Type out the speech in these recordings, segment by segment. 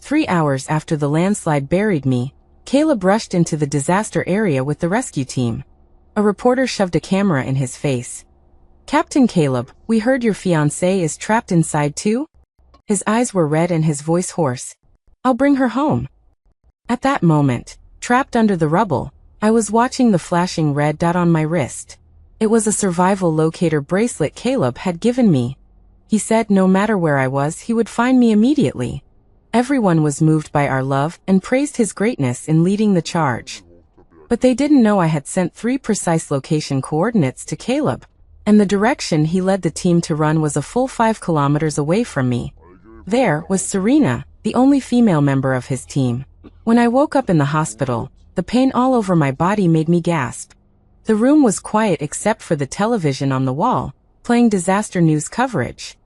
3 hours after the landslide buried me, Caleb rushed into the disaster area with the rescue team. A reporter shoved a camera in his face. "Captain Caleb, we heard your fiancée is trapped inside too?" His eyes were red and his voice hoarse. "I'll bring her home." At that moment, trapped under the rubble, I was watching the flashing red dot on my wrist. It was a survival locator bracelet Caleb had given me. He said no matter where I was, he would find me immediately. Everyone was moved by our love and praised his greatness in leading the charge. But they didn't know I had sent 3 precise location coordinates to Caleb, and the direction he led the team to run was a full 5 kilometers away from me. There was Serena, the only female member of his team. When I woke up in the hospital, the pain all over my body made me gasp. The room was quiet except for the television on the wall, playing disaster news coverage.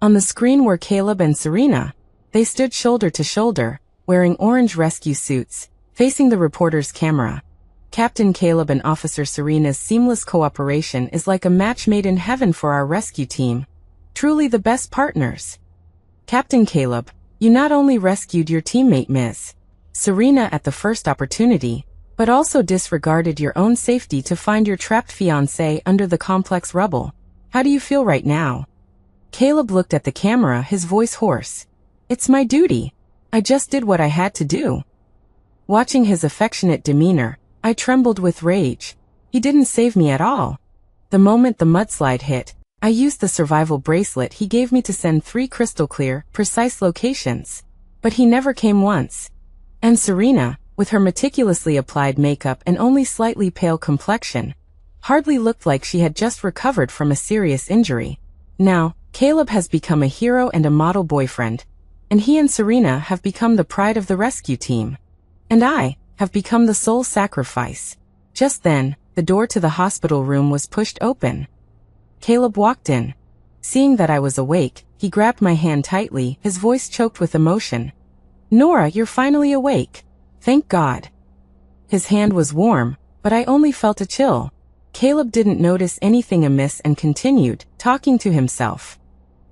On the screen were Caleb and Serena. They stood shoulder to shoulder, wearing orange rescue suits, facing the reporter's camera. Captain Caleb and Officer Serena's seamless cooperation is like a match made in heaven for our rescue team. Truly the best partners. "Captain Caleb, you not only rescued your teammate Ms. Serena at the first opportunity, but also disregarded your own safety to find your trapped fiancé under the complex rubble. How do you feel right now?" Caleb looked at the camera, his voice hoarse. "It's my duty. I just did what I had to do." Watching his affectionate demeanor, I trembled with rage. He didn't save me at all. The moment the mudslide hit, I used the survival bracelet he gave me to send 3 crystal-clear, precise locations. But he never came once. And Serena, with her meticulously applied makeup and only slightly pale complexion, hardly looked like she had just recovered from a serious injury. Now, Caleb has become a hero and a model boyfriend, and he and Serena have become the pride of the rescue team. And I have become the sole sacrifice. Just then, the door to the hospital room was pushed open. Caleb walked in. Seeing that I was awake, he grabbed my hand tightly, his voice choked with emotion. "Nora, you're finally awake. Thank God." His hand was warm, but I only felt a chill. Caleb didn't notice anything amiss and continued, talking to himself.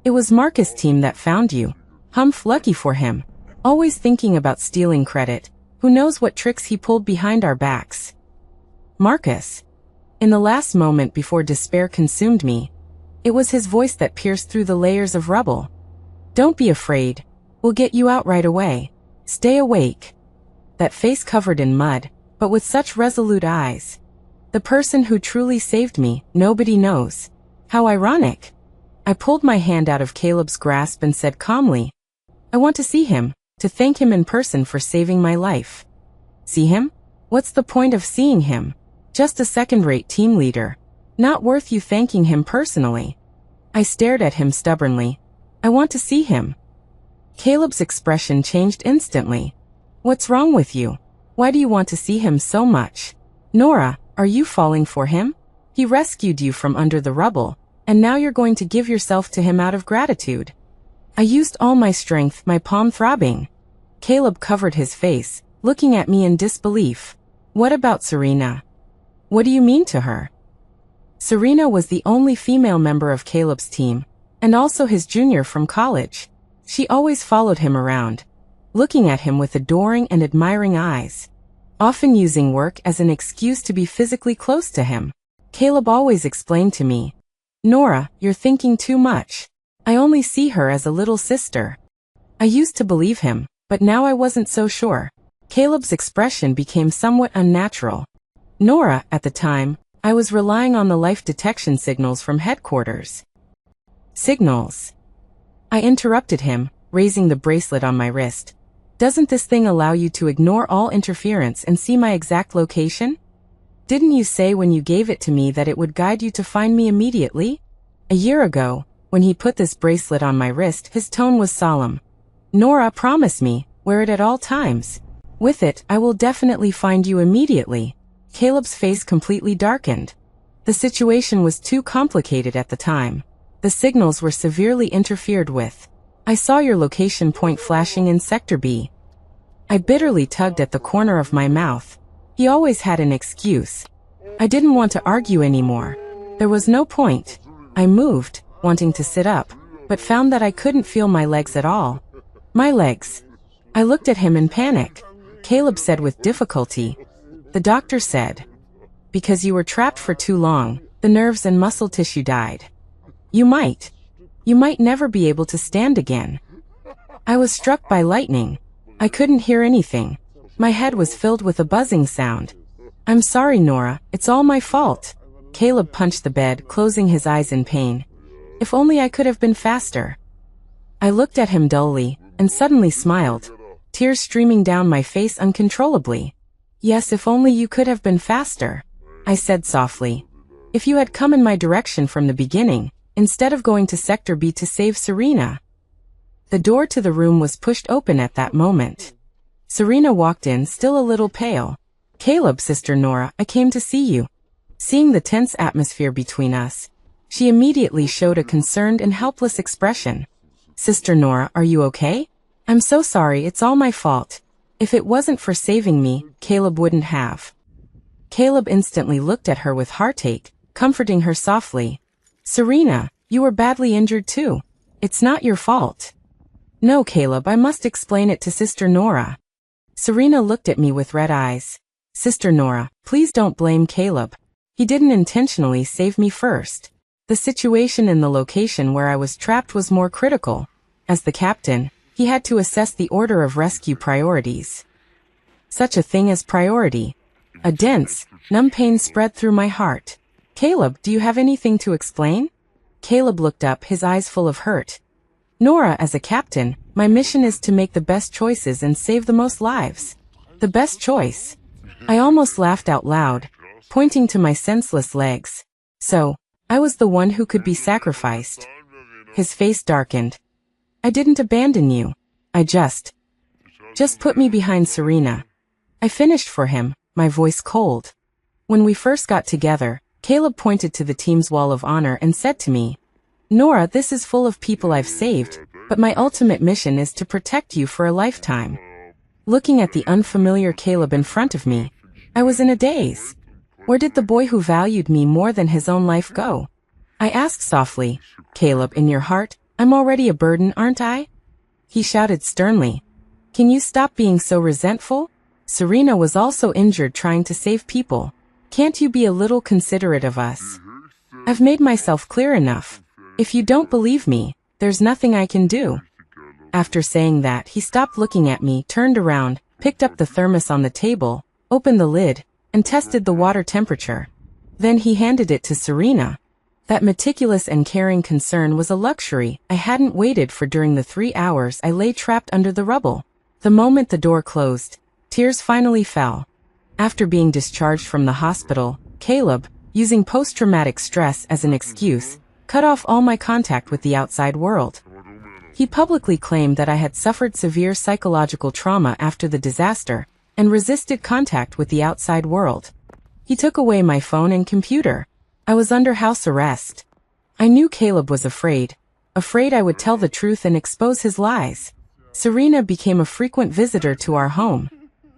"It was Marcus' team that found you. Humph, lucky for him. Always thinking about stealing credit. Who knows what tricks he pulled behind our backs." Marcus. In the last moment before despair consumed me, it was his voice that pierced through the layers of rubble. "Don't be afraid. We'll get you out right away. Stay awake." That face covered in mud, but with such resolute eyes. The person who truly saved me, nobody knows. How ironic. I pulled my hand out of Caleb's grasp and said calmly, "I want to see him, to thank him in person for saving my life." "See him? What's the point of seeing him? Just a second-rate team leader. Not worth you thanking him personally." I stared at him stubbornly. "I want to see him." Caleb's expression changed instantly. "What's wrong with you? Why do you want to see him so much? Nora, are you falling for him? He rescued you from under the rubble, and now you're going to give yourself to him out of gratitude." I used all my strength, my palm throbbing. Caleb covered his face, looking at me in disbelief. "What about Serena? What do you mean to her?" Serena was the only female member of Caleb's team, and also his junior from college. She always followed him around, looking at him with adoring and admiring eyes, often using work as an excuse to be physically close to him. Caleb always explained to me, "Nora, you're thinking too much. I only see her as a little sister." I used to believe him, but now I wasn't so sure. Caleb's expression became somewhat unnatural. "Nora, at the time, I was relying on the life detection signals from headquarters." "Signals?" I interrupted him, raising the bracelet on my wrist. "Doesn't this thing allow you to ignore all interference and see my exact location? Didn't you say when you gave it to me that it would guide you to find me immediately?" A year ago, when he put this bracelet on my wrist, his tone was solemn. "Nora, promise me, wear it at all times. With it, I will definitely find you immediately." Caleb's face completely darkened. The situation was too complicated at the time. The signals were severely interfered with. "I saw your location point flashing in Sector B." I bitterly tugged at the corner of my mouth. He always had an excuse. I didn't want to argue anymore. There was no point. I moved, wanting to sit up, but found that I couldn't feel my legs at all. My legs. I looked at him in panic. Caleb said with difficulty. The doctor said, because you were trapped for too long, the nerves and muscle tissue died. You might never be able to stand again. I was struck by lightning. I couldn't hear anything. My head was filled with a buzzing sound. I'm sorry, Nora, it's all my fault. Caleb punched the bed, closing his eyes in pain. If only I could have been faster. I looked at him dully, and suddenly smiled, tears streaming down my face uncontrollably. Yes, if only you could have been faster, I said softly. If you had come in my direction from the beginning, instead of going to Sector B to save Serena. The door to the room was pushed open at that moment. Serena walked in, still a little pale. Caleb, Sister Nora, I came to see you. Seeing the tense atmosphere between us, she immediately showed a concerned and helpless expression. Sister Nora, are you okay? I'm so sorry, it's all my fault. If it wasn't for saving me, Caleb wouldn't have. Caleb instantly looked at her with heartache, comforting her softly. Serena, you were badly injured too. It's not your fault. No, Caleb, I must explain it to Sister Nora. Serena looked at me with red eyes. Sister Nora, please don't blame Caleb. He didn't intentionally save me first. The situation in the location where I was trapped was more critical. As the captain, he had to assess the order of rescue priorities. Such a thing as priority. A dense, numb pain spread through my heart. Caleb, do you have anything to explain? Caleb looked up, his eyes full of hurt. Nora, as a captain, my mission is to make the best choices and save the most lives. The best choice. I almost laughed out loud, pointing to my senseless legs. So, I was the one who could be sacrificed. His face darkened. I didn't abandon you. I just put me behind Serena. I finished for him, my voice cold. When we first got together, Caleb pointed to the team's wall of honor and said to me, Nora, this is full of people I've saved, but my ultimate mission is to protect you for a lifetime. Looking at the unfamiliar Caleb in front of me, I was in a daze. Where did the boy who valued me more than his own life go? I asked softly, Caleb, in your heart, I'm already a burden, aren't I? He shouted sternly. Can you stop being so resentful? Serena was also injured trying to save people. Can't you be a little considerate of us? I've made myself clear enough. If you don't believe me, there's nothing I can do. After saying that, he stopped looking at me, turned around, picked up the thermos on the table, opened the lid, and tested the water temperature. Then he handed it to Serena. That meticulous and caring concern was a luxury I hadn't waited for during the 3 hours I lay trapped under the rubble. The moment the door closed, tears finally fell. After being discharged from the hospital, Caleb, using post-traumatic stress as an excuse, cut off all my contact with the outside world. He publicly claimed that I had suffered severe psychological trauma after the disaster and resisted contact with the outside world. He took away my phone and computer. I was under house arrest. I knew Caleb was afraid I would tell the truth and expose his lies. Serena became a frequent visitor to our home.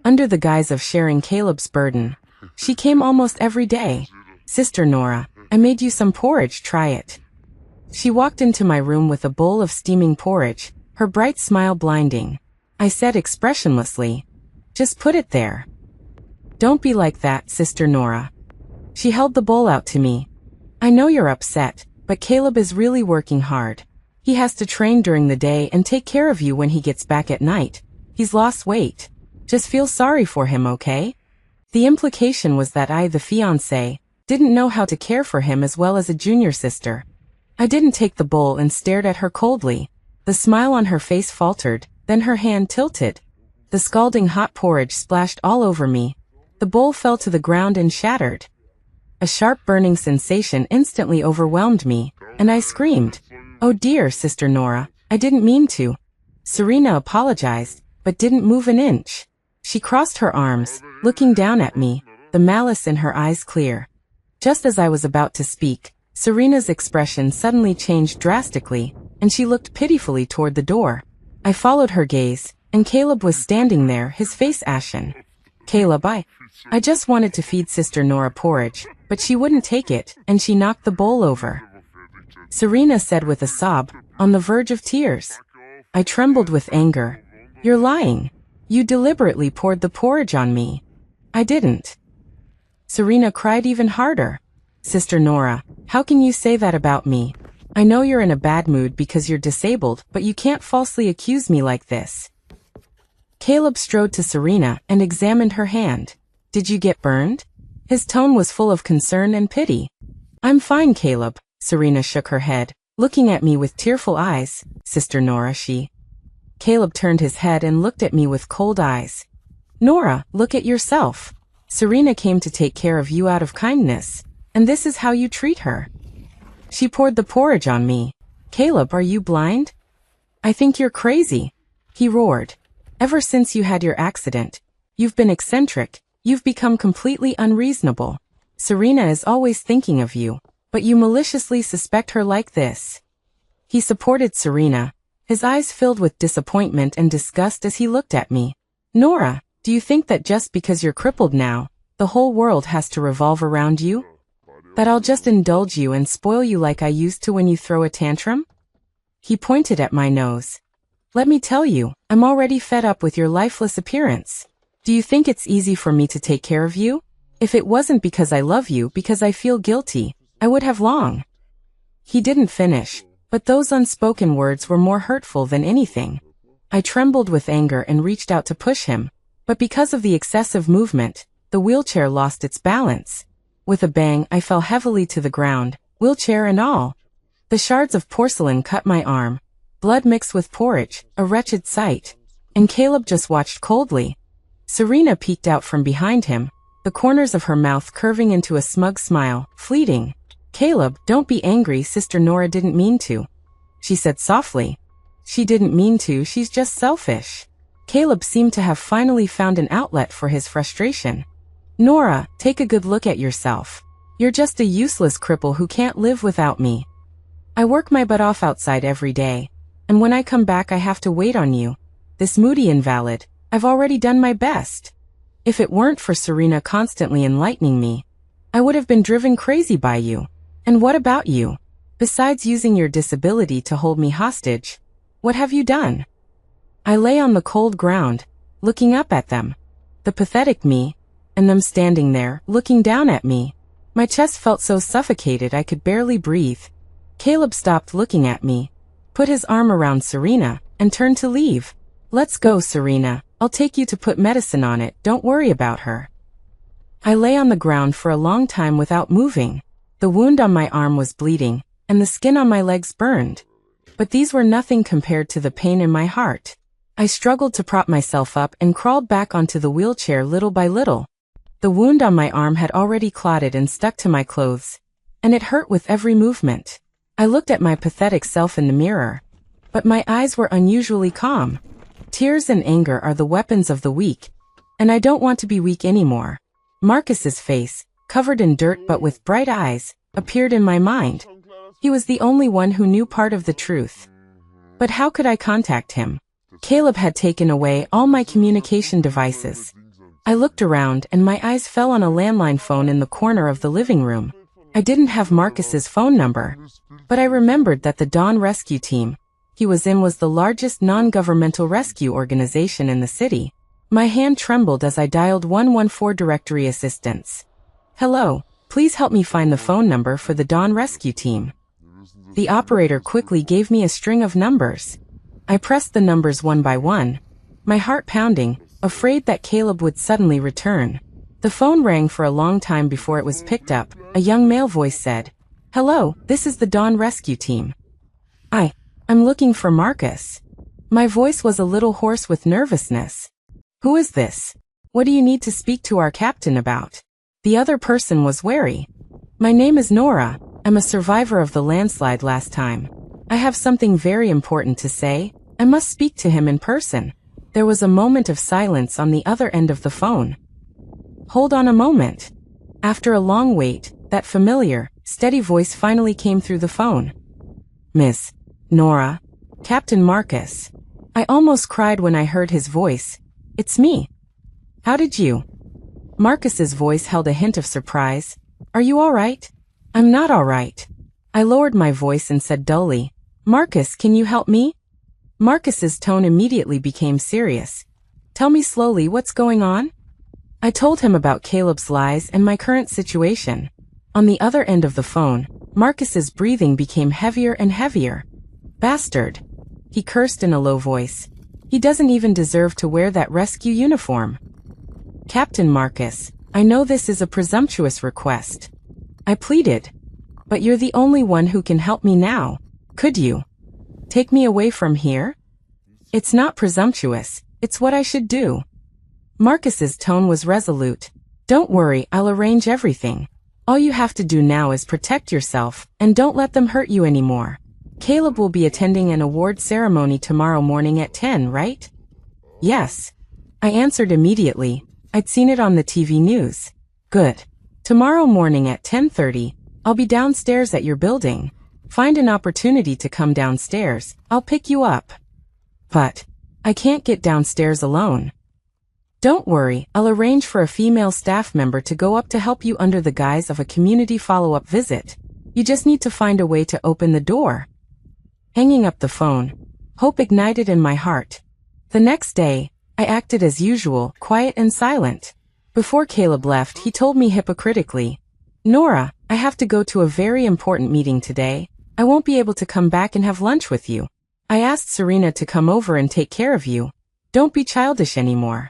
Under the guise of sharing Caleb's burden, she came almost every day. Sister Nora, I made you some porridge, try it. She walked into my room with a bowl of steaming porridge, her bright smile blinding. I said expressionlessly, just put it there. Don't be like that, Sister Nora. She held the bowl out to me. I know you're upset, but Caleb is really working hard. He has to train during the day and take care of you when he gets back at night. He's lost weight. Just feel sorry for him, okay? The implication was that I, the fiancé, didn't know how to care for him as well as a junior sister. I didn't take the bowl and stared at her coldly. The smile on her face faltered, then her hand tilted. The scalding hot porridge splashed all over me. The bowl fell to the ground and shattered. A sharp burning sensation instantly overwhelmed me, and I screamed, "Oh dear, Sister Nora, I didn't mean to." Serena apologized, but didn't move an inch. She crossed her arms, looking down at me, the malice in her eyes clear. Just as I was about to speak, Serena's expression suddenly changed drastically, and she looked pitifully toward the door. I followed her gaze, and Caleb was standing there, his face ashen. Caleb, I just wanted to feed Sister Nora porridge, but she wouldn't take it, and she knocked the bowl over. Serena said with a sob, on the verge of tears. I trembled with anger. You're lying. You deliberately poured the porridge on me. I didn't. Serena cried even harder. Sister Nora, how can you say that about me? I know you're in a bad mood because you're disabled, but you can't falsely accuse me like this. Caleb strode to Serena and examined her hand. Did you get burned? His tone was full of concern and pity. I'm fine, Caleb. Serena shook her head, looking at me with tearful eyes. Sister Nora, Caleb turned his head and looked at me with cold eyes. Nora, look at yourself. Serena came to take care of you out of kindness, and this is how you treat her. She poured the porridge on me. Caleb, are you blind? I think you're crazy, he roared. Ever since you had your accident, you've been eccentric, you've become completely unreasonable. Serena is always thinking of you, but you maliciously suspect her like this. He supported Serena, his eyes filled with disappointment and disgust as he looked at me. Nora, do you think that just because you're crippled now, the whole world has to revolve around you? That I'll just indulge you and spoil you like I used to when you throw a tantrum? He pointed at my nose. Let me tell you, I'm already fed up with your lifeless appearance. Do you think it's easy for me to take care of you? If it wasn't because I love you, because I feel guilty, I would have long. He didn't finish, but those unspoken words were more hurtful than anything. I trembled with anger and reached out to push him, but because of the excessive movement, the wheelchair lost its balance. With a bang, I fell heavily to the ground, wheelchair and all. The shards of porcelain cut my arm, blood mixed with porridge, a wretched sight, and Caleb just watched coldly. Serena peeked out from behind him, the corners of her mouth curving into a smug smile, fleeting. Caleb, don't be angry, Sister Nora didn't mean to, she said softly. She didn't mean to, she's just selfish. Caleb seemed to have finally found an outlet for his frustration. Nora, take a good look at yourself. You're just a useless cripple who can't live without me. I work my butt off outside every day, and when I come back I have to wait on you. This moody invalid, I've already done my best. If it weren't for Serena constantly enlightening me, I would have been driven crazy by you. And what about you? Besides using your disability to hold me hostage, what have you done? I lay on the cold ground, looking up at them. The pathetic me, and them standing there, looking down at me. My chest felt so suffocated I could barely breathe. Caleb stopped looking at me, put his arm around Serena, and turned to leave. Let's go, Serena. I'll take you to put medicine on it, don't worry about her. I lay on the ground for a long time without moving. The wound on my arm was bleeding, and the skin on my legs burned. But these were nothing compared to the pain in my heart. I struggled to prop myself up and crawled back onto the wheelchair little by little. The wound on my arm had already clotted and stuck to my clothes, and it hurt with every movement. I looked at my pathetic self in the mirror, but my eyes were unusually calm. Tears and anger are the weapons of the weak, and I don't want to be weak anymore. Marcus's face, covered in dirt but with bright eyes, appeared in my mind. He was the only one who knew part of the truth. But how could I contact him? Caleb had taken away all my communication devices. I looked around and my eyes fell on a landline phone in the corner of the living room. I didn't have Marcus's phone number, but I remembered that the Dawn Rescue Team he was in was the largest non-governmental rescue organization in the city. My hand trembled as I dialed 114 directory assistance. Hello, please help me find the phone number for the Dawn Rescue Team. The operator quickly gave me a string of numbers. I pressed the numbers one by one, my heart pounding, afraid that Caleb would suddenly return. The phone rang for a long time before it was picked up. A young male voice said, "Hello, this is the Dawn Rescue Team. I'm looking for Marcus." My voice was a little hoarse with nervousness. "Who is this? What do you need to speak to our captain about?" The other person was wary. "My name is Nora. I'm a survivor of the landslide last time. I have something very important to say. I must speak to him in person." There was a moment of silence on the other end of the phone. "Hold on a moment." After a long wait, that familiar, steady voice finally came through the phone. "Miss Nora, Captain Marcus." I almost cried when I heard his voice. "It's me. How did you?" Marcus's voice held a hint of surprise. "Are you all right?" "I'm not all right." I lowered my voice and said dully, "Marcus, can you help me?" Marcus's tone immediately became serious. Tell me slowly what's going on? I told him about Caleb's lies and my current situation. On the other end of the phone, Marcus's breathing became heavier and heavier. Bastard! He cursed in a low voice. He doesn't even deserve to wear that rescue uniform. Captain Marcus, I know this is a presumptuous request. I pleaded. But you're the only one who can help me now. Could you take me away from here? It's not presumptuous, it's what I should do. Marcus's tone was resolute. Don't worry, I'll arrange everything. All you have to do now is protect yourself, and don't let them hurt you anymore. Caleb will be attending an award ceremony tomorrow morning at 10, right? Yes. I answered immediately. I'd seen it on the TV news. Good. Tomorrow morning at 10:30, I'll be downstairs at your building. Find an opportunity to come downstairs, I'll pick you up. But I can't get downstairs alone. Don't worry, I'll arrange for a female staff member to go up to help you under the guise of a community follow-up visit. You just need to find a way to open the door. Hanging up the phone, hope ignited in my heart. The next day, I acted as usual, quiet and silent. Before Caleb left, he told me hypocritically, Nora, I have to go to a very important meeting today. I won't be able to come back and have lunch with you. I asked Serena to come over and take care of you. Don't be childish anymore.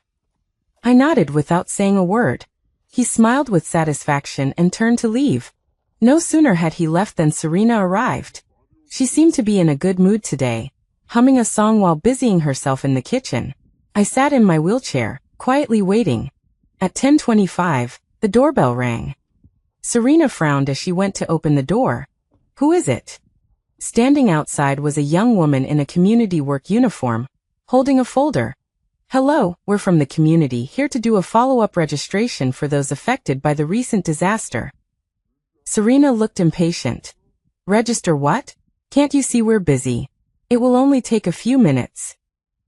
I nodded without saying a word. He smiled with satisfaction and turned to leave. No sooner had he left than Serena arrived. She seemed to be in a good mood today, humming a song while busying herself in the kitchen. I sat in my wheelchair, quietly waiting. At 10:25, the doorbell rang. Serena frowned as she went to open the door. Who is it? Standing outside was a young woman in a community work uniform, holding a folder. Hello, we're from the community, here to do a follow-up registration for those affected by the recent disaster. Serena looked impatient. Register what? Can't you see we're busy? It will only take a few minutes.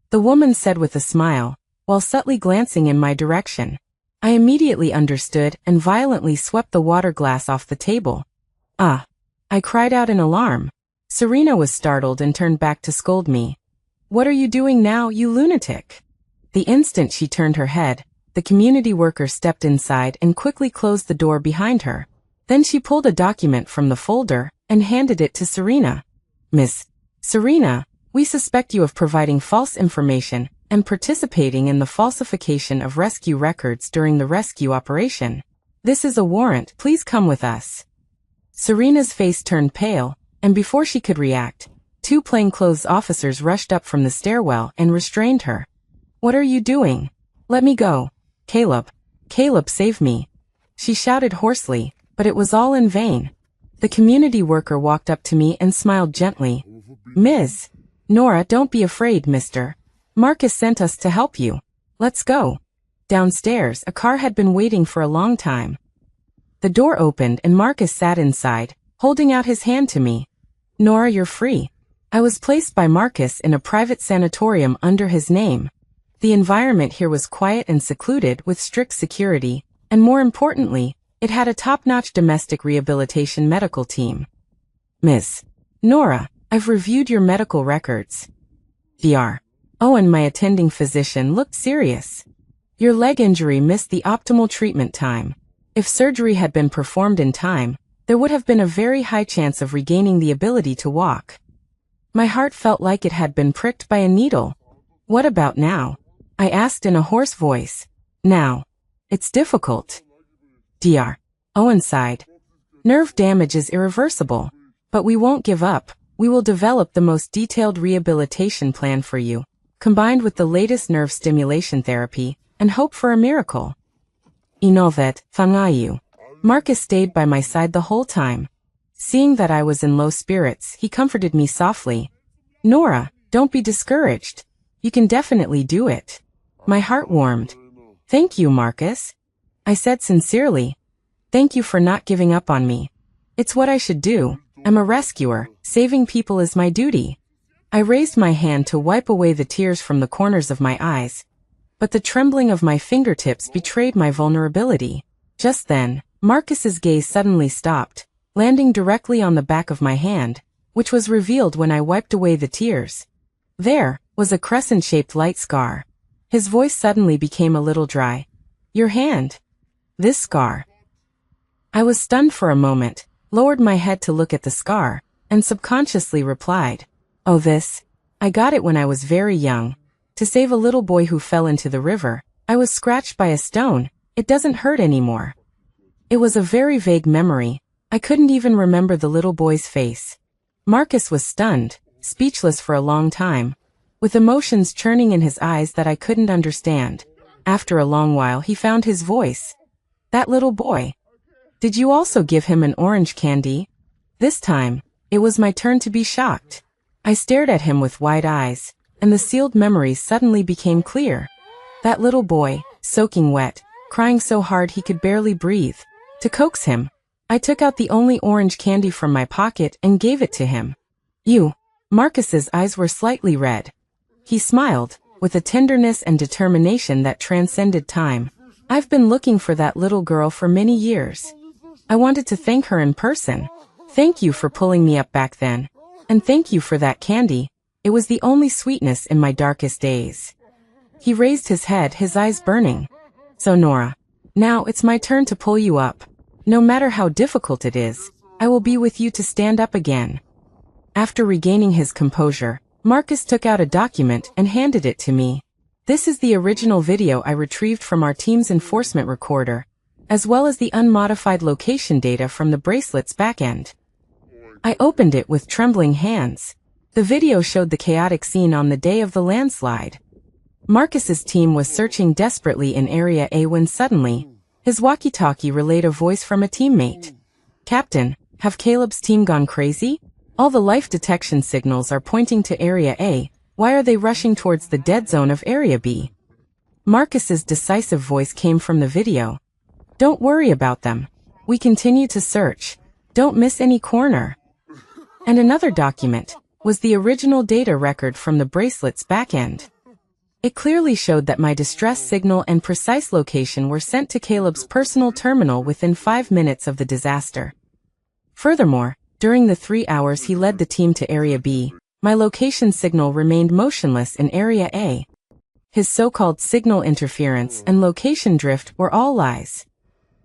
The woman said with a smile, while subtly glancing in my direction. I immediately understood and violently swept the water glass off the table. Ah! I cried out in alarm. Serena was startled and turned back to scold me. What are you doing now, you lunatic? The instant she turned her head, the community worker stepped inside and quickly closed the door behind her. Then she pulled a document from the folder and handed it to Serena. Miss Serena, we suspect you of providing false information and participating in the falsification of rescue records during the rescue operation. This is a warrant, please come with us. Serena's face turned pale, and before she could react, two plainclothes officers rushed up from the stairwell and restrained her. What are you doing? Let me go. Caleb. Caleb, save me. She shouted hoarsely, but it was all in vain. The community worker walked up to me and smiled gently. Ms. Nora, don't be afraid, mister. Marcus sent us to help you. Let's go. Downstairs, a car had been waiting for a long time. The door opened and Marcus sat inside, holding out his hand to me. Nora, you're free. I was placed by Marcus in a private sanatorium under his name. The environment here was quiet and secluded with strict security, and more importantly, it had a top-notch domestic rehabilitation medical team. Miss Nora, I've reviewed your medical records. Dr. Owen, my attending physician, looked serious. Your leg injury missed the optimal treatment time. If surgery had been performed in time, there would have been a very high chance of regaining the ability to walk. My heart felt like it had been pricked by a needle. What about now? I asked in a hoarse voice. Now. It's difficult. Dr. Owen sighed. Nerve damage is irreversible. But we won't give up. We will develop the most detailed rehabilitation plan for you, combined with the latest nerve stimulation therapy, and hope for a miracle. Inovet, Fangayu. Marcus stayed by my side the whole time. Seeing that I was in low spirits, he comforted me softly. Nora, don't be discouraged. You can definitely do it. My heart warmed. Thank you, Marcus. I said sincerely. Thank you for not giving up on me. It's what I should do. I'm a rescuer. Saving people is my duty. I raised my hand to wipe away the tears from the corners of my eyes, but the trembling of my fingertips betrayed my vulnerability. Just then, Marcus's gaze suddenly stopped, landing directly on the back of my hand, which was revealed when I wiped away the tears. There was a crescent-shaped light scar. His voice suddenly became a little dry. Your hand. This scar. I was stunned for a moment, lowered my head to look at the scar, and subconsciously replied, oh this. I got it when I was very young. To save a little boy who fell into the river. I was scratched by a stone. It doesn't hurt anymore. It was a very vague memory. I couldn't even remember the little boy's face. Marcus was stunned, speechless for a long time, with emotions churning in his eyes that I couldn't understand. After a long while he found his voice. That little boy. Did you also give him an orange candy? This time, it was my turn to be shocked. I stared at him with wide eyes, and the sealed memories suddenly became clear. That little boy, soaking wet, crying so hard he could barely breathe. To coax him, I took out the only orange candy from my pocket and gave it to him. You. Marcus's eyes were slightly red. He smiled, with a tenderness and determination that transcended time. I've been looking for that little girl for many years. I wanted to thank her in person. Thank you for pulling me up back then. And thank you for that candy. It was the only sweetness in my darkest days. He raised his head, his eyes burning. So Nora, now it's my turn to pull you up. No matter how difficult it is, I will be with you to stand up again. After regaining his composure, Marcus took out a document and handed it to me. This is the original video I retrieved from our team's enforcement recorder, as well as the unmodified location data from the bracelet's backend. I opened it with trembling hands. The video showed the chaotic scene on the day of the landslide. Marcus's team was searching desperately in Area A when suddenly, his walkie-talkie relayed a voice from a teammate. Captain, have Caleb's team gone crazy? All the life detection signals are pointing to Area A. Why are they rushing towards the dead zone of Area B? Marcus's decisive voice came from the video. Don't worry about them. We continue to search. Don't miss any corner. And another document was the original data record from the bracelet's backend. It clearly showed that my distress signal and precise location were sent to Caleb's personal terminal within 5 minutes of the disaster. Furthermore, during the 3 hours he led the team to Area B, my location signal remained motionless in Area A. His so-called signal interference and location drift were all lies.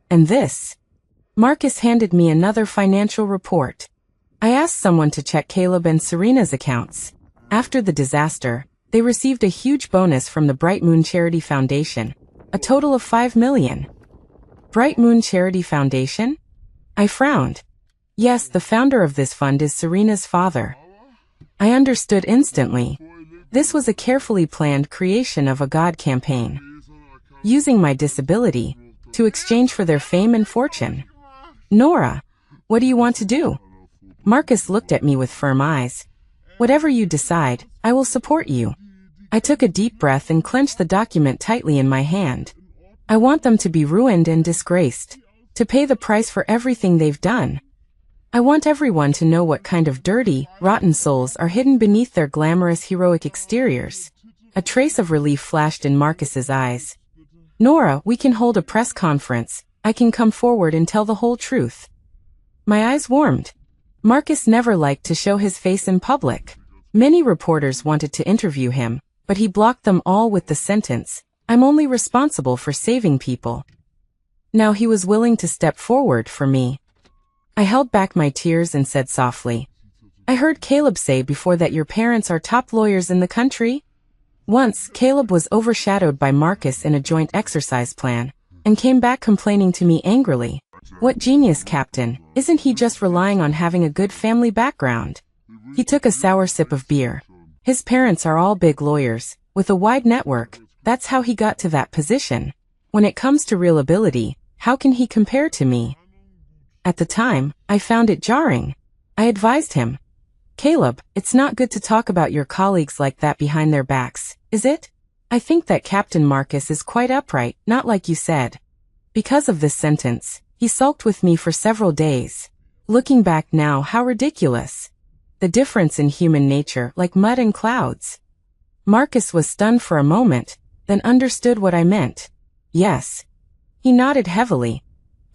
And this? Marcus handed me another financial report. I asked someone to check Caleb and Serena's accounts. After the disaster, they received a huge bonus from the Bright Moon Charity Foundation, a total of $5 million. Bright Moon Charity Foundation? I frowned. Yes, the founder of this fund is Serena's father. I understood instantly. This was a carefully planned creation of a God campaign, using my disability to exchange for their fame and fortune. Nora, what do you want to do? Marcus looked at me with firm eyes. Whatever you decide, I will support you. I took a deep breath and clenched the document tightly in my hand. I want them to be ruined and disgraced, to pay the price for everything they've done. I want everyone to know what kind of dirty, rotten souls are hidden beneath their glamorous heroic exteriors. A trace of relief flashed in Marcus's eyes. Nora, we can hold a press conference. I can come forward and tell the whole truth. My eyes warmed. Marcus never liked to show his face in public. Many reporters wanted to interview him, but he blocked them all with the sentence, I'm only responsible for saving people. Now he was willing to step forward for me. I held back my tears and said softly, I heard Caleb say before that your parents are top lawyers in the country. Once, Caleb was overshadowed by Marcus in a joint exercise plan, and came back complaining to me angrily. What genius, Captain, isn't he just relying on having a good family background? He took a sour sip of beer. His parents are all big lawyers, with a wide network. That's how he got to that position. When it comes to real ability, how can he compare to me? At the time, I found it jarring. I advised him. Caleb, it's not good to talk about your colleagues like that behind their backs, is it? I think that Captain Marcus is quite upright, not like you said. Because of this sentence, he sulked with me for several days. Looking back now, how ridiculous. The difference in human nature, like mud and clouds. Marcus was stunned for a moment, then understood what I meant. Yes. He nodded heavily.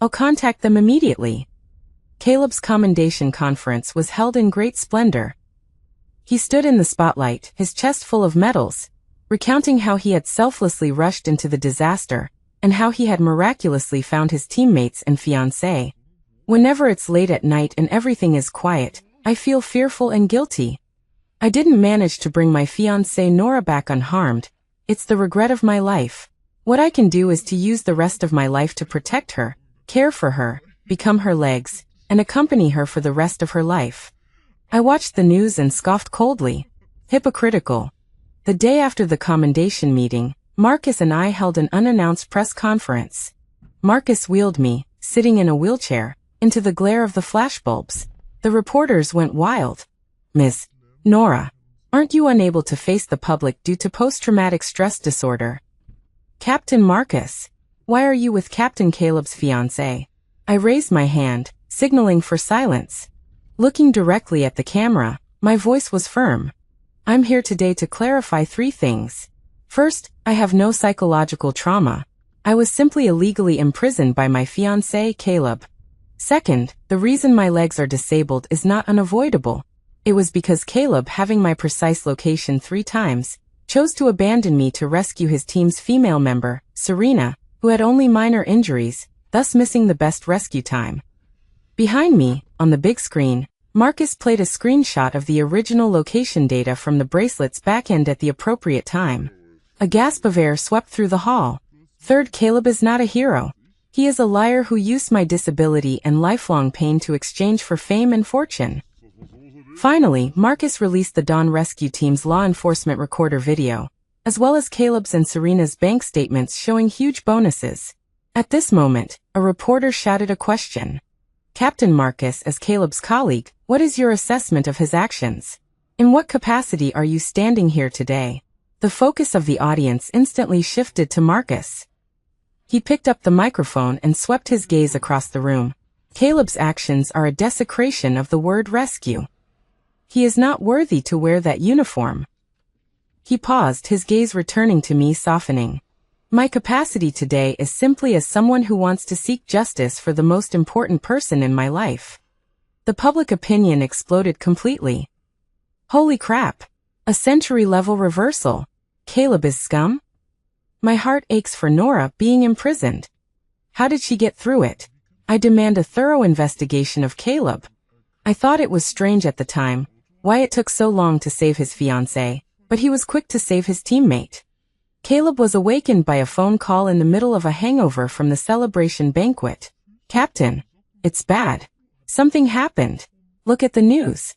I'll contact them immediately. Caleb's commendation conference was held in great splendor. He stood in the spotlight, his chest full of medals, recounting how he had selflessly rushed into the disaster, and how he had miraculously found his teammates and fiancé. Whenever it's late at night and everything is quiet, I feel fearful and guilty. I didn't manage to bring my fiancée Nora back unharmed. It's the regret of my life. What I can do is to use the rest of my life to protect her, care for her, become her legs, and accompany her for the rest of her life. I watched the news and scoffed coldly. Hypocritical. The day after the commendation meeting, Marcus and I held an unannounced press conference. Marcus wheeled me, sitting in a wheelchair, into the glare of the flashbulbs. The reporters went wild. "Miss Nora, aren't you unable to face the public due to post-traumatic stress disorder?" "Captain Marcus, why are you with Captain Caleb's fiancé?" I raised my hand, signaling for silence. Looking directly at the camera, my voice was firm. "I'm here today to clarify 3 things. First, I have no psychological trauma. I was simply illegally imprisoned by my fiancé, Caleb. Second, the reason my legs are disabled is not unavoidable. It was because Caleb, having my precise location 3 times, chose to abandon me to rescue his team's female member, Serena, who had only minor injuries, thus missing the best rescue time." Behind me, on the big screen, Marcus played a screenshot of the original location data from the bracelet's backend at the appropriate time. A gasp of air swept through the hall. Third, Caleb is not a hero. He is a liar who used my disability and lifelong pain to exchange for fame and fortune. Finally, Marcus released the Dawn Rescue Team's law enforcement recorder video, as well as Caleb's and Serena's bank statements showing huge bonuses. At this moment, a reporter shouted a question. "Captain Marcus, as Caleb's colleague, what is your assessment of his actions? In what capacity are you standing here today?" The focus of the audience instantly shifted to Marcus. He picked up the microphone and swept his gaze across the room. "Caleb's actions are a desecration of the word rescue. He is not worthy to wear that uniform." He paused, his gaze returning to me, softening. "My capacity today is simply as someone who wants to seek justice for the most important person in my life." The public opinion exploded completely. Holy crap! A century-level reversal. Caleb is scum? My heart aches for Nora being imprisoned. How did she get through it? I demand a thorough investigation of Caleb. I thought it was strange at the time, why it took so long to save his fiancée, but he was quick to save his teammate. Caleb was awakened by a phone call in the middle of a hangover from the celebration banquet. "Captain, it's bad. Something happened. Look at the news."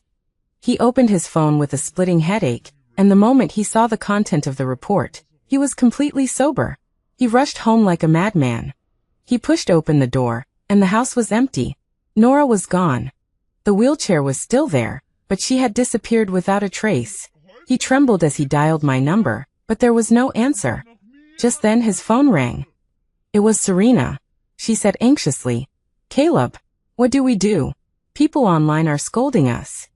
He opened his phone with a splitting headache, and the moment he saw the content of the report, he was completely sober. He rushed home like a madman. He pushed open the door, and the house was empty. Nora was gone. The wheelchair was still there, but she had disappeared without a trace. He trembled as he dialed my number, but there was no answer. Just then his phone rang. It was Serena. She said anxiously, "Caleb, what do we do? People online are scolding us."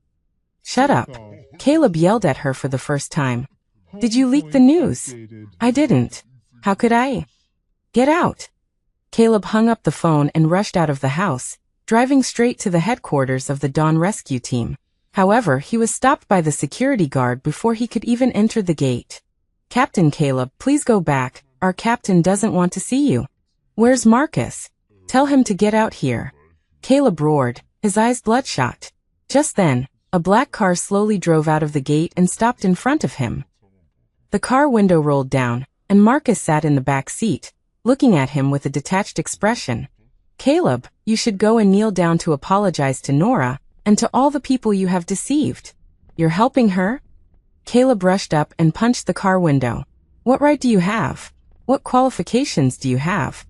"Shut up." Caleb yelled at her for the first time. "Did you leak the news?" "I didn't. How could I?" "Get out." Caleb hung up the phone and rushed out of the house, driving straight to the headquarters of the Dawn Rescue Team. However, he was stopped by the security guard before he could even enter the gate. "Captain Caleb, please go back. Our captain doesn't want to see you." "Where's Marcus? Tell him to get out here." Caleb roared, his eyes bloodshot. Just then, a black car slowly drove out of the gate and stopped in front of him. The car window rolled down, and Marcus sat in the back seat, looking at him with a detached expression. "Caleb, you should go and kneel down to apologize to Nora, and to all the people you have deceived. You're helping her?" Caleb rushed up and punched the car window. "What right do you have? What qualifications do you have?"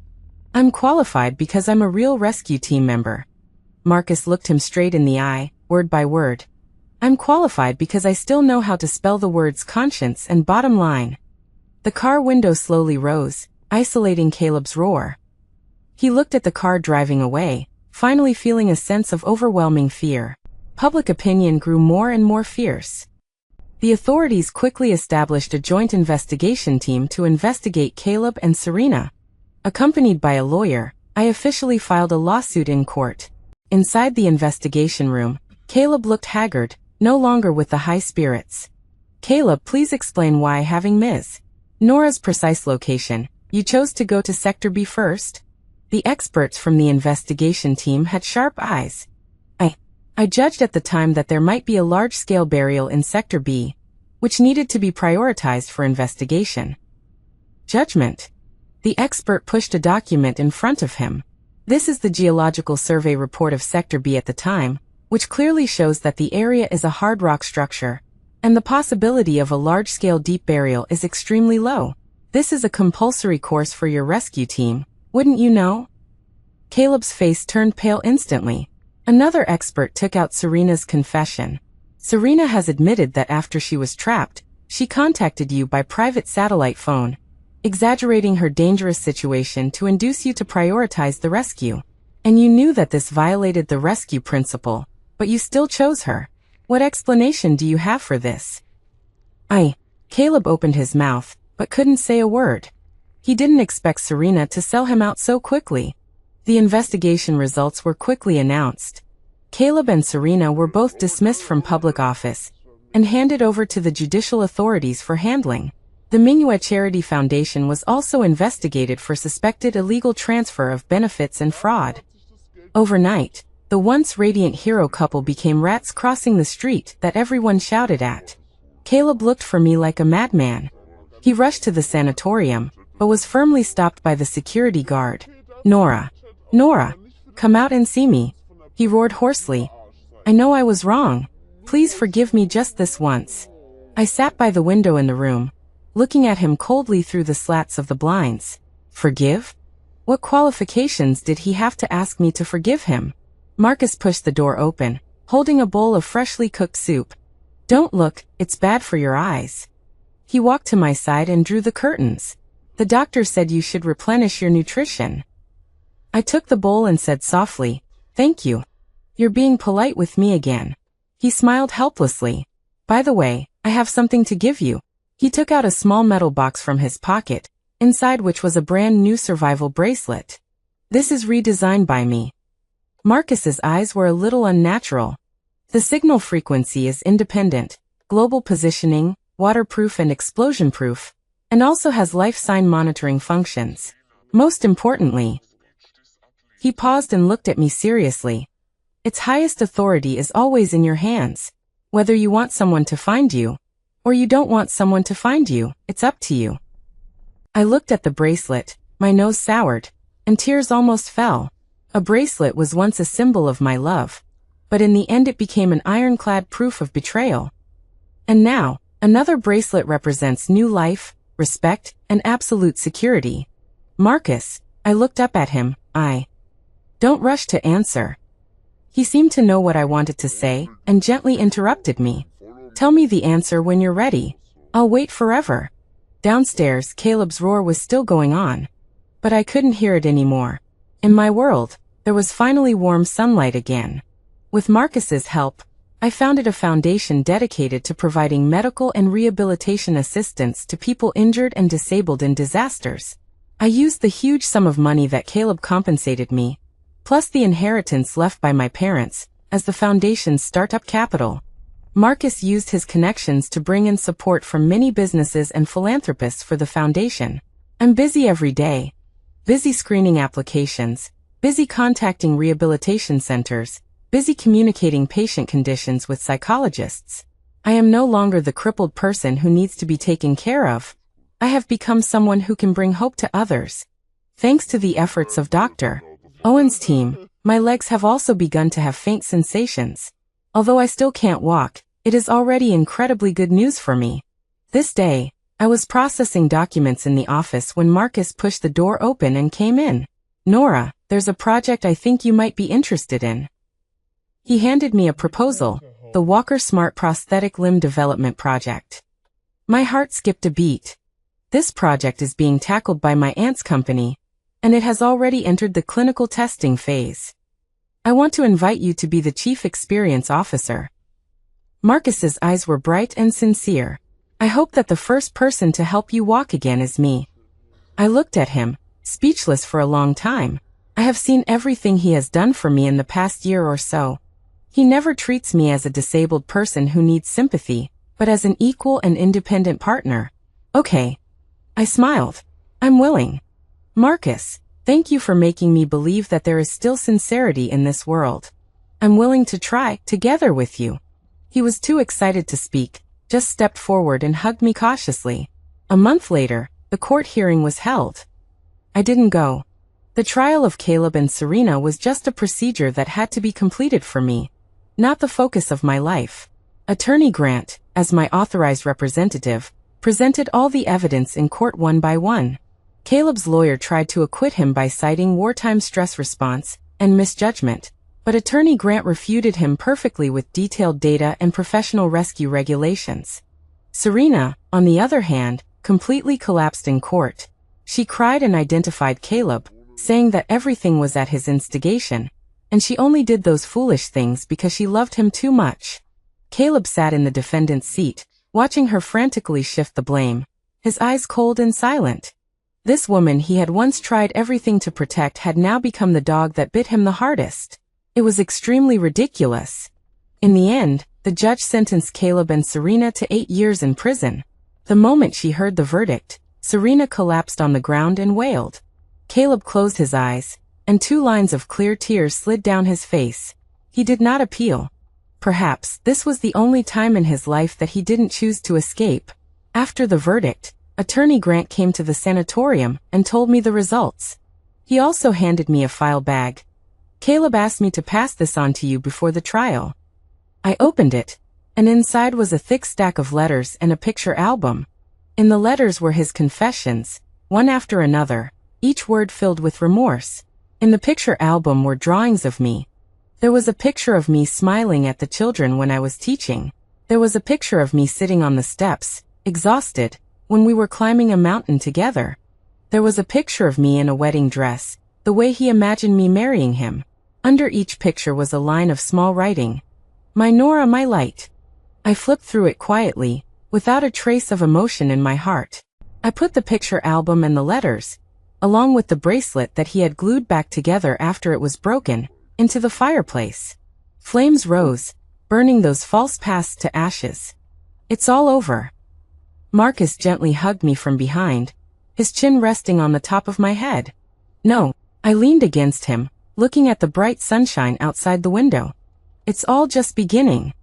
"I'm qualified because I'm a real rescue team member." Marcus looked him straight in the eye, word by word. "I'm qualified because I still know how to spell the words conscience and bottom line." The car window slowly rose, isolating Caleb's roar. He looked at the car driving away, finally feeling a sense of overwhelming fear. Public opinion grew more and more fierce. The authorities quickly established a joint investigation team to investigate Caleb and Serena. Accompanied by a lawyer, I officially filed a lawsuit in court. Inside the investigation room, Caleb looked haggard, no longer with the high spirits. Caleb, please explain why, having Ms. Nora's precise location, you chose to go to Sector B first? The experts from the investigation team had sharp eyes. I judged at the time that there might be a large-scale burial in Sector B, which needed to be prioritized for investigation. Judgment. The expert pushed a document in front of him. This is the geological survey report of Sector B at the time, which clearly shows that the area is a hard rock structure, and the possibility of a large-scale deep burial is extremely low. This is a compulsory course for your rescue team, wouldn't you know? Caleb's face turned pale instantly. Another expert took out Serena's confession. Serena has admitted that after she was trapped, she contacted you by private satellite phone, exaggerating her dangerous situation to induce you to prioritize the rescue. And you knew that this violated the rescue principle, but you still chose her. What explanation do you have for this? Caleb opened his mouth, but couldn't say a word. He didn't expect Serena to sell him out so quickly. The investigation results were quickly announced. Caleb and Serena were both dismissed from public office and handed over to the judicial authorities for handling. The Minuet Charity Foundation was also investigated for suspected illegal transfer of benefits and fraud. Overnight, the once radiant hero couple became rats crossing the street that everyone shouted at. Caleb looked for me like a madman. He rushed to the sanatorium, but was firmly stopped by the security guard. Nora, come out and see me, he roared hoarsely. I know I was wrong. Please forgive me just this once. I sat by the window in the room, looking at him coldly through the slats of the blinds. Forgive? What qualifications did he have to ask me to forgive him? Marcus pushed the door open, holding a bowl of freshly cooked soup. Don't look, it's bad for your eyes. He walked to my side and drew the curtains. The doctor said you should replenish your nutrition. I took the bowl and said softly, Thank you. You're being polite with me again. He smiled helplessly. By the way, I have something to give you. He took out a small metal box from his pocket, inside which was a brand new survival bracelet. This is redesigned by me. Marcus's eyes were a little unnatural. The signal frequency is independent, global positioning, waterproof and explosion-proof, and also has life sign monitoring functions. Most importantly, he paused and looked at me seriously. Its highest authority is always in your hands. Whether you want someone to find you, or you don't want someone to find you, it's up to you. I looked at the bracelet, my nose soured, and tears almost fell. A bracelet was once a symbol of my love, but in the end it became an ironclad proof of betrayal. And now, another bracelet represents new life, respect, and absolute security. Marcus, I looked up at him. Don't rush to answer. He seemed to know what I wanted to say, and gently interrupted me. Tell me the answer when you're ready. I'll wait forever. Downstairs, Caleb's roar was still going on, but I couldn't hear it anymore. In my world, there was finally warm sunlight again. With Marcus's help, I founded a foundation dedicated to providing medical and rehabilitation assistance to people injured and disabled in disasters. I used the huge sum of money that Caleb compensated me, plus the inheritance left by my parents, as the foundation's startup capital. Marcus used his connections to bring in support from many businesses and philanthropists for the foundation. I'm busy every day. Busy screening applications, busy contacting rehabilitation centers, busy communicating patient conditions with psychologists. I am no longer the crippled person who needs to be taken care of. I have become someone who can bring hope to others. Thanks to the efforts of Dr. Owen's team, my legs have also begun to have faint sensations. Although I still can't walk, it is already incredibly good news for me. This day, I was processing documents in the office when Marcus pushed the door open and came in. Nora, there's a project I think you might be interested in. He handed me a proposal, the Walker Smart Prosthetic Limb Development Project. My heart skipped a beat. This project is being tackled by my aunt's company, and it has already entered the clinical testing phase. I want to invite you to be the Chief Experience Officer. Marcus's eyes were bright and sincere. I hope that the first person to help you walk again is me. I looked at him, speechless for a long time. I have seen everything he has done for me in the past year or so. He never treats me as a disabled person who needs sympathy, but as an equal and independent partner. Okay. I smiled. I'm willing. Marcus, thank you for making me believe that there is still sincerity in this world. I'm willing to try, together with you. He was too excited to speak, just stepped forward and hugged me cautiously. A month later, the court hearing was held. I didn't go. The trial of Caleb and Serena was just a procedure that had to be completed for me, not the focus of my life. Attorney Grant, as my authorized representative, presented all the evidence in court one by one. Caleb's lawyer tried to acquit him by citing wartime stress response and misjudgment, but Attorney Grant refuted him perfectly with detailed data and professional rescue regulations. Serena, on the other hand, completely collapsed in court. She cried and identified Caleb, saying that everything was at his instigation, and she only did those foolish things because she loved him too much. Caleb sat in the defendant's seat, watching her frantically shift the blame, his eyes cold and silent. This woman he had once tried everything to protect had now become the dog that bit him the hardest. It was extremely ridiculous. In the end, the judge sentenced Caleb and Serena to 8 years in prison. The moment she heard the verdict, Serena collapsed on the ground and wailed. Caleb closed his eyes, and 2 lines of clear tears slid down his face. He did not appeal. Perhaps this was the only time in his life that he didn't choose to escape. After the verdict, Attorney Grant came to the sanatorium and told me the results. He also handed me a file bag. Caleb asked me to pass this on to you before the trial. I opened it, and inside was a thick stack of letters and a picture album. In the letters were his confessions, one after another, each word filled with remorse. In the picture album were drawings of me. There was a picture of me smiling at the children when I was teaching. There was a picture of me sitting on the steps, exhausted, when we were climbing a mountain together. There was a picture of me in a wedding dress, the way he imagined me marrying him. Under each picture was a line of small writing. My Nora, my light. I flipped through it quietly, without a trace of emotion in my heart. I put the picture album and the letters, along with the bracelet that he had glued back together after it was broken, into the fireplace. Flames rose, burning those false pasts to ashes. It's all over. Marcus gently hugged me from behind, his chin resting on the top of my head. No, I leaned against him, looking at the bright sunshine outside the window. It's all just beginning.